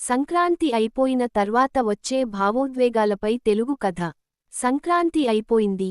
సంక్రాంతి అయిపోయిన తర్వాత వచ్చే భావోద్వేగాలపై తెలుగు కథ. సంక్రాంతి అయిపోయింది,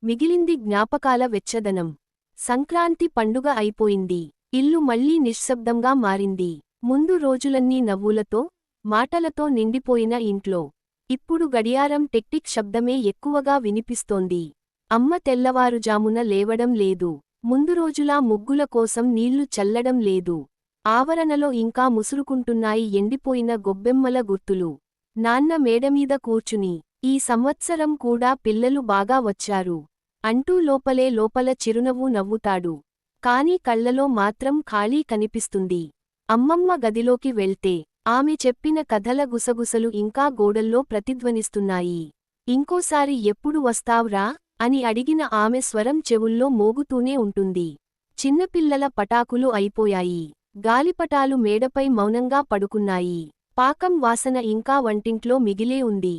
మిగిలింది జ్ఞాపకాల వెచ్చదనం. సంక్రాంతి పండుగ అయిపోయింది, ఇల్లు మళ్లీ నిశ్శబ్దంగా మారింది. ముందు రోజులన్నీ నవ్వులతో, మాటలతో నిండిపోయిన ఇంట్లో ఇప్పుడు గడియారం టిక్ శబ్దమే ఎక్కువగా వినిపిస్తోంది. అమ్మ తెల్లవారుజామున లేవడం లేదు, ముందు రోజులా ముగ్గుల కోసం నీళ్లు చల్లడం లేదు. ఆవరణలో ఇంకా ముసురుకుంటున్నాయి ఎండిపోయిన గొబ్బెమ్మల గుర్తులు. నాన్న మేడమీద కూర్చుని, ఈ సంవత్సరం కూడా పిల్లలు బాగా వచ్చారు అంటూ లోపల చిరునవ్వు నవ్వుతాడు. కాని కళ్లలో మాత్రం ఖాళీ కనిపిస్తుంది. అమ్మమ్మ గదిలోకి వెళ్తే ఆమె చెప్పిన కథల గుసగుసలు ఇంకా గోడల్లో ప్రతిధ్వనిస్తున్నాయి. ఇంకోసారి ఎప్పుడు వస్తావ్రా అని అడిగిన ఆమె స్వరం చెవుల్లో మోగుతూనే ఉంటుంది. చిన్నపిల్లల పటాకులు అయిపోయాయి, గాలిపటాలు మేడపై మౌనంగా పడుకున్నాయి. పాకం వాసన ఇంకా వంటింట్లో మిగిలే ఉంది,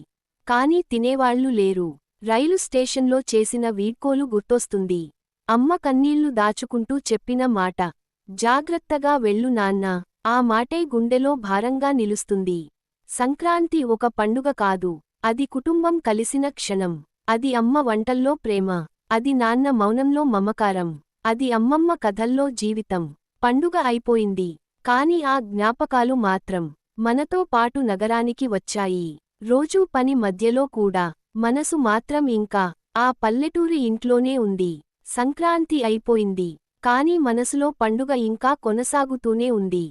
కాని తినేవాళ్లు లేరు. రైలు స్టేషన్లో చేసిన వీడ్కోలు గుర్తొస్తుంది. అమ్మ కన్నీళ్లు దాచుకుంటూ చెప్పిన మాట, జాగ్రత్తగా వెళ్ళు నాన్నా. ఆ మాటే గుండెలో భారంగా నిలుస్తుంది. సంక్రాంతి ఒక పండుగ కాదు, అది కుటుంబం కలిసిన క్షణం. అది అమ్మ వంటల్లో ప్రేమ, అది నాన్న మౌనంలో మమకారం, అది అమ్మమ్మ కథల్లో జీవితం. పండుగ అయిపోయింది, కాని ఆ జ్ఞాపకాలు మాత్రం మనతో పాటు నగరానికి వచ్చాయి. రోజూ పని మధ్యలో కూడా మనసు మాత్రం ఇంకా ఆ పల్లెటూరి ఇంట్లోనే ఉంది. సంక్రాంతి అయిపోయింది, కాని మనసులో పండుగ ఇంకా కొనసాగుతూనే ఉంది.